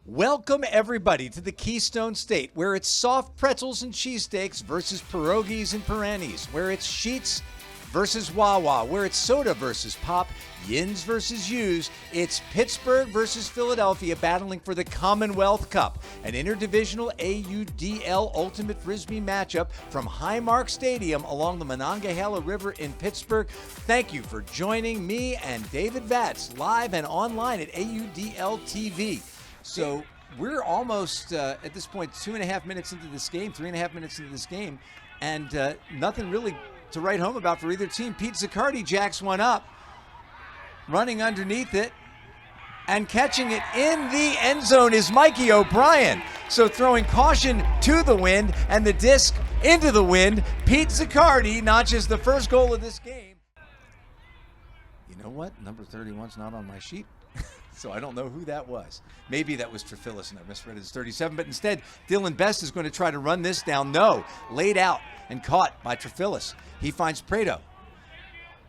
Welcome, everybody, to the Keystone State, where it's soft pretzels and cheesesteaks versus pierogies and Piranis, where it's Sheets versus Wawa, where it's soda versus pop, yins versus yous. It's Pittsburgh versus Philadelphia battling for the Commonwealth Cup, an interdivisional AUDL Ultimate Frisbee matchup from Highmark Stadium along the Monongahela River in Pittsburgh. Thank you for joining me and David Vatz live and online at AUDL TV. So we're almost, at this point, 2.5 minutes into this game, 3.5 minutes into this game, and nothing really to write home about for either team. Pete Zaccardi jacks one up, running underneath it, and catching it in the end zone is Mikey O'Brien. So throwing caution to the wind and the disc into the wind, Pete Zaccardi notches the first goal of this game. You know what? Number 31's not on my sheet. So I don't know who that was. Maybe that was Trefillis and I misread it as 37, but instead Dylan Best is going to try to run this down. No, laid out and caught by Trefillis. He finds Prado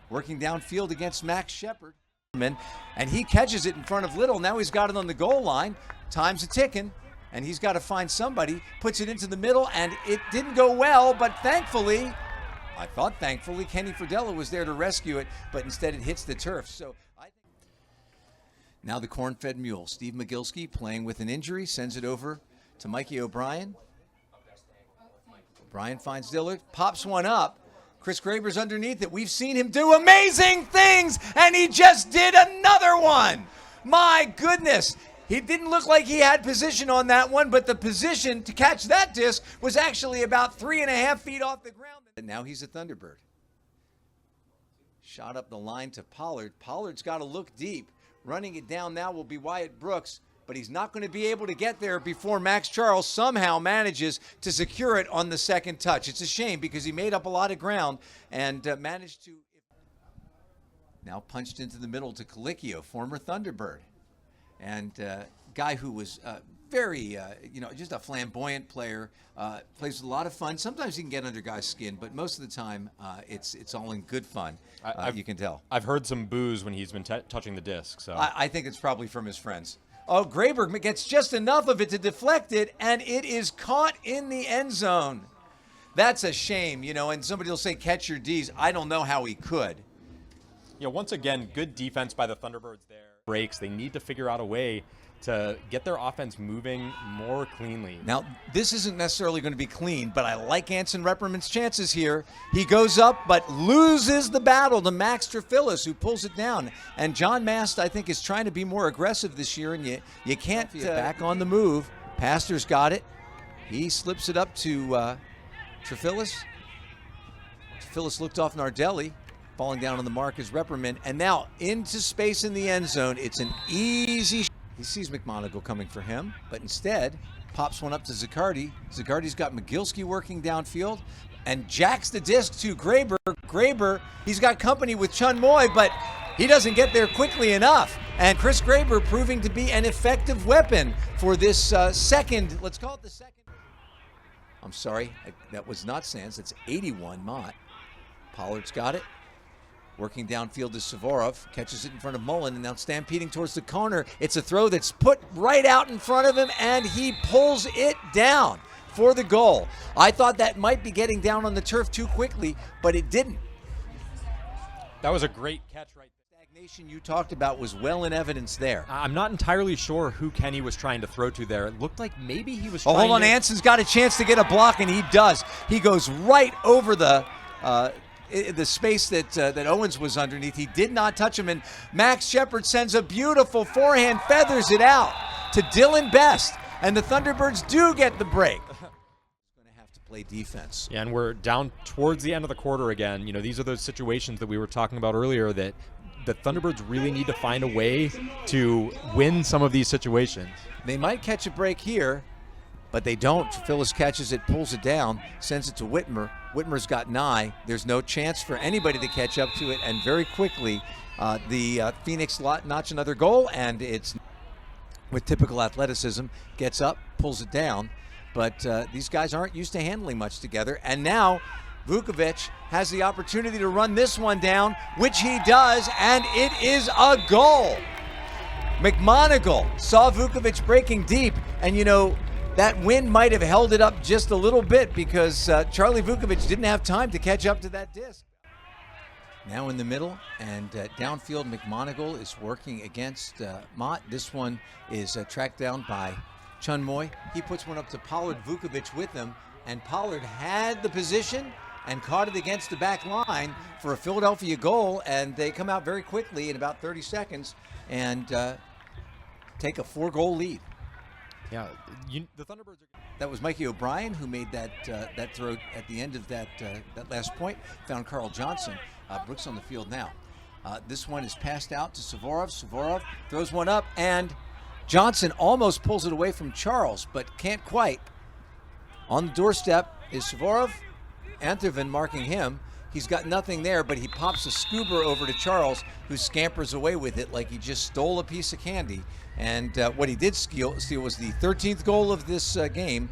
working downfield against Max Shepard, and he catches it in front of Little. Now he's got it on the goal line. Time's a ticking, and he's got to find somebody. Puts it into the middle, and it didn't go well, but thankfully, Kenny Fridella was there to rescue it, but instead it hits the turf. So now the corn-fed mule, Steve Magilski, playing with an injury, sends it over to Mikey O'Brien. O'Brien finds Dillard, pops one up. Chris Graber's underneath it. We've seen him do amazing things, and he just did another one. My goodness. He didn't look like he had position on that one, but the position to catch that disc was actually about 3.5 feet off the ground. And now he's a Thunderbird. Shot up the line to Pollard. Pollard's got to look deep. Running it down now will be Wyatt Brooks, but he's not going to be able to get there before Max Charles somehow manages to secure it on the second touch. It's a shame because he made up a lot of ground and managed to. Now punched into the middle to Colicchio, former Thunderbird, and guy who was very, just a flamboyant player. Plays with a lot of fun. Sometimes he can get under guys' skin, but most of the time it's all in good fun. You can tell. I've heard some boos when he's been touching the disc. So I think it's probably from his friends. Oh, Graber gets just enough of it to deflect it, and it is caught in the end zone. That's a shame, and somebody will say catch your D's. I don't know how he could. Once again, good defense by the Thunderbirds there. Breaks. They need to figure out a way to get their offense moving more cleanly. Now, this isn't necessarily going to be clean, but I like Anson Repperman's chances here. He goes up, but loses the battle to Max Trefillis, who pulls it down. And John Mast, I think, is trying to be more aggressive this year, and you can't back on the move. Pastor's got it. He slips it up to Trefillis. Trefillis looked off Nardelli. Falling down on the mark is Repperman. And now into space in the end zone. It's an easy. He sees McMonagle coming for him, but instead pops one up to Zaccardi. Zaccardi's got Magilski working downfield and jacks the disc to Graber. Graber, he's got company with Chun Moy, but he doesn't get there quickly enough. And Chris Graber proving to be an effective weapon for this second, let's call it the second. I'm sorry, that was not Sands. It's 81 Mott. Pollard's got it. Working downfield to Savorov, catches it in front of Mullen, and now stampeding towards the corner. It's a throw that's put right out in front of him, and he pulls it down for the goal. I thought that might be getting down on the turf too quickly, but it didn't. That was a great catch right there. The stagnation you talked about was well in evidence there. I'm not entirely sure who Kenny was trying to throw to there. It looked like maybe he was trying hold on, Anson's got a chance to get a block, and he does. He goes right over the space that Owens was underneath. He did not touch him, and Max Shepard sends a beautiful forehand, feathers it out to Dylan Best, and the Thunderbirds do get the break. Going to have to play defense. Yeah, and we're down towards the end of the quarter again. These are those situations that we were talking about earlier that the Thunderbirds really need to find a way to win some of these situations. They might catch a break here, but they don't. Phyllis catches it, pulls it down, sends it to Whitmer. Whitmer's got Nye. There's no chance for anybody to catch up to it, and very quickly the Phoenix notch another goal, and it's with typical athleticism, gets up, pulls it down, but these guys aren't used to handling much together, and now Vukovic has the opportunity to run this one down, which he does, and it is a goal. McMonagle saw Vukovic breaking deep, and you know, that wind might have held it up just a little bit because Charlie Vukovic didn't have time to catch up to that disc. Now in the middle, and downfield, McMonagle is working against Mott. This one is tracked down by Chunmoy. He puts one up to Pollard, Vukovic with him, and Pollard had the position and caught it against the back line for a Philadelphia goal, and they come out very quickly in about 30 seconds and take a 4-goal lead. Yeah, the Thunderbirds are... That was Mikey O'Brien who made that throw at the end of that last point. Found Carl Johnson. Brooks on the field now. This one is passed out to Suvorov. Suvorov throws one up, and Johnson almost pulls it away from Charles, but can't quite. On the doorstep is Suvorov. Anthervan marking him. He's got nothing there, but he pops a scuba over to Charles, who scampers away with it like he just stole a piece of candy. And what he did steal was the 13th goal of this game,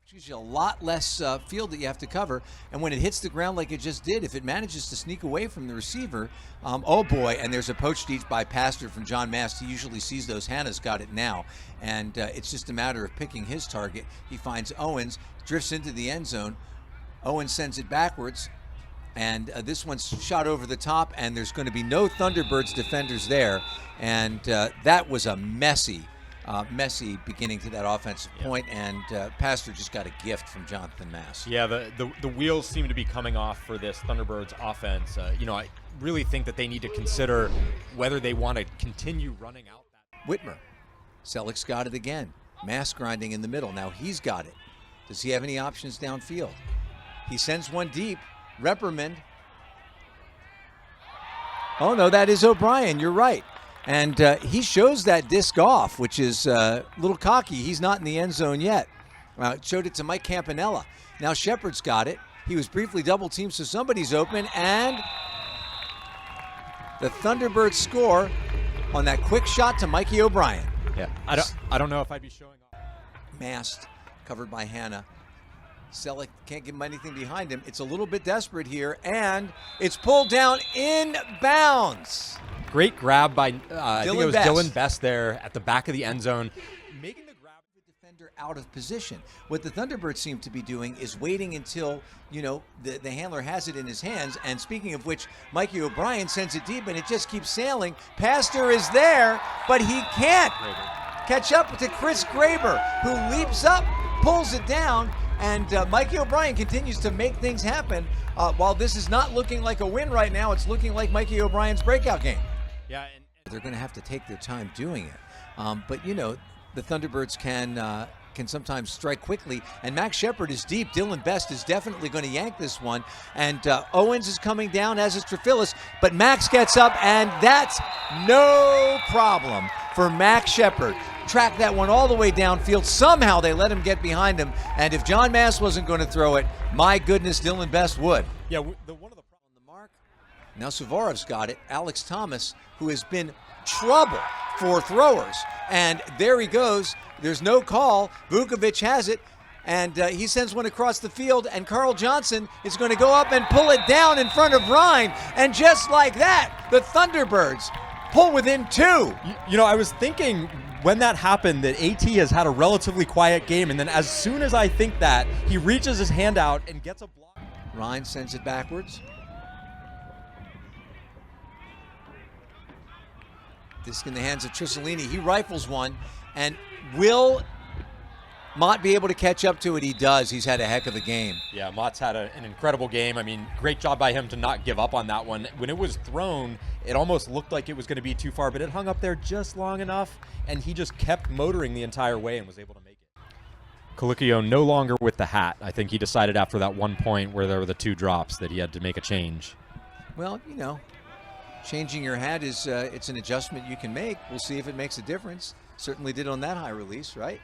which gives you a lot less field that you have to cover. And when it hits the ground like it just did, if it manages to sneak away from the receiver, oh boy, and there's a poached each by Pastor from John Mast. He usually sees those. Hannah's got it now. And it's just a matter of picking his target. He finds Owens, drifts into the end zone. Owens sends it backwards. And this one's shot over the top, and there's going to be no Thunderbirds defenders there. And that was a messy beginning to that offensive point, and Pastor just got a gift from Jonathan Mass. Yeah, the wheels seem to be coming off for this Thunderbirds offense. You know, I really think that they need to consider whether they want to continue running out that. Whitmer. Selleck's got it again. Mass grinding in the middle. Now he's got it. Does he have any options downfield? He sends one deep. Reprimand. Oh, no, that is O'Brien. You're right. And he shows that disc off, which is a little cocky. He's not in the end zone yet. Showed it to Mike Campanella. Now Shepard's got it. He was briefly double-teamed, so somebody's open. And the Thunderbirds score on that quick shot to Mikey O'Brien. Yeah, I don't know if I'd be showing off. Mast, covered by Hannah. Selleck can't give him anything behind him. It's a little bit desperate here, and it's pulled down in bounds. Great grab by, I think it was Best. Dylan Best there at the back of the end zone. Making the grab of the defender out of position. What the Thunderbirds seem to be doing is waiting until, you know, the handler has it in his hands. And speaking of which, Mikey O'Brien sends it deep, and it just keeps sailing. Pastor is there, but he can't catch up to Chris Graber, who leaps up, pulls it down, and Mikey O'Brien continues to make things happen. While this is not looking like a win right now, it's looking like Mikey O'Brien's breakout game. Yeah, and they're going to have to take their time doing it. But, you know, the Thunderbirds can sometimes strike quickly. And Max Shepard is deep. Dylan Best is definitely going to yank this one. And Owens is coming down, as is Trefillis. But Max gets up, and that's no problem for Max Shepard. Track that one all the way downfield. Somehow they let him get behind him. And if John Mass wasn't going to throw it, my goodness, Dylan Best would. Yeah, one of the problems on the mark. Now Suvorov's got it. Alex Thomas, who has been trouble for throwers. And there he goes. There's no call. Vukovic has it. And he sends one across the field. And Carl Johnson is going to go up and pull it down in front of Ryan. And just like that, the Thunderbirds pull within 2. You know, I was thinking when that happened that AT has had a relatively quiet game, and then as soon as I think that, he reaches his hand out and gets a block. Ryan sends it backwards. Disc in the hands of Trissolini. He rifles one, and will Mott be able to catch up to it? He does. He's had a heck of a game. Yeah, Mott's had an incredible game. I mean, great job by him to not give up on that one. When it was thrown, it almost looked like it was going to be too far, but it hung up there just long enough, and he just kept motoring the entire way and was able to make it. Colicchio no longer with the hat. I think he decided after that one point where there were the 2 drops that he had to make a change. Well, you know, changing your hat is it's an adjustment you can make. We'll see if it makes a difference. Certainly did on that high release, right?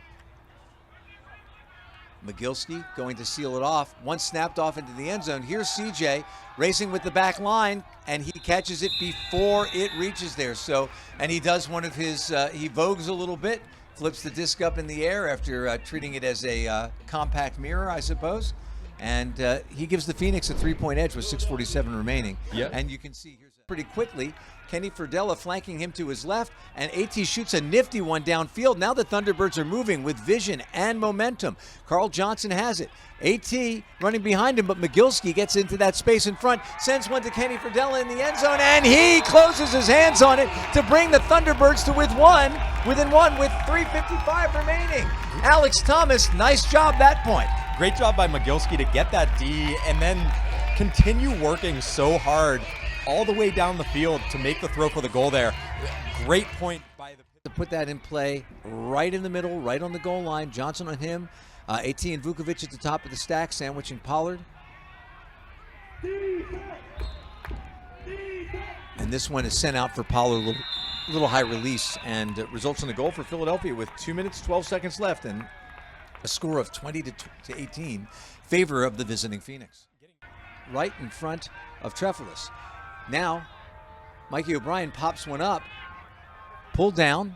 Mogilski going to seal it off. One snapped off into the end zone. Here's CJ racing with the back line, and he catches it before it reaches there. So, and he does one of his, he vogues a little bit, flips the disc up in the air after treating it as a compact mirror, I suppose. And he gives the Phoenix a 3-point edge with 6:47 remaining. Yep. And you can see here's pretty quickly. Kenny Ferdella flanking him to his left, and AT shoots a nifty one downfield. Now the Thunderbirds are moving with vision and momentum. Carl Johnson has it. AT running behind him, but Mogilski gets into that space in front, sends one to Kenny Ferdella in the end zone, and he closes his hands on it to bring the Thunderbirds to within one with 3:55 remaining. Alex Thomas, nice job that point. Great job by Mogilski to get that D and then continue working so hard all the way down the field to make the throw for the goal there. Great point by the... To put that in play right in the middle, right on the goal line. Johnson on him. AT and Vukovic at the top of the stack, sandwiching Pollard. And this one is sent out for Pollard, a little high release, and results in the goal for Philadelphia with 2 minutes, 12 seconds left, and a score of 20-18, favor of the visiting Phoenix. Right in front of Trefelis. Now, Mikey O'Brien pops one up, pulled down.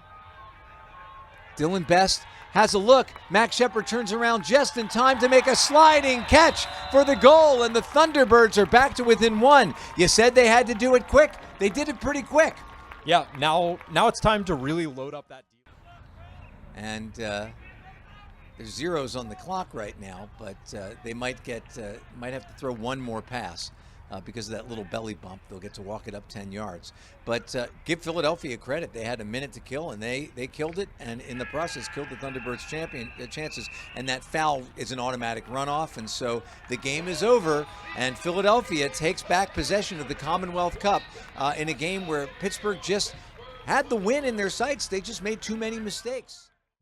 Dylan Best has a look. Max Shepard turns around just in time to make a sliding catch for the goal, and the Thunderbirds are back to within one. You said they had to do it quick. They did it pretty quick. Yeah, now it's time to really load up that defense. And there's zeros on the clock right now, but they might have to throw one more pass. Because of that little belly bump, they'll get to walk it up 10 yards. But give Philadelphia credit. They had a minute to kill, and they killed it, and in the process killed the Thunderbirds' chances. And that foul is an automatic runoff, and so the game is over, and Philadelphia takes back possession of the Commonwealth Cup in a game where Pittsburgh just had the win in their sights. They just made too many mistakes.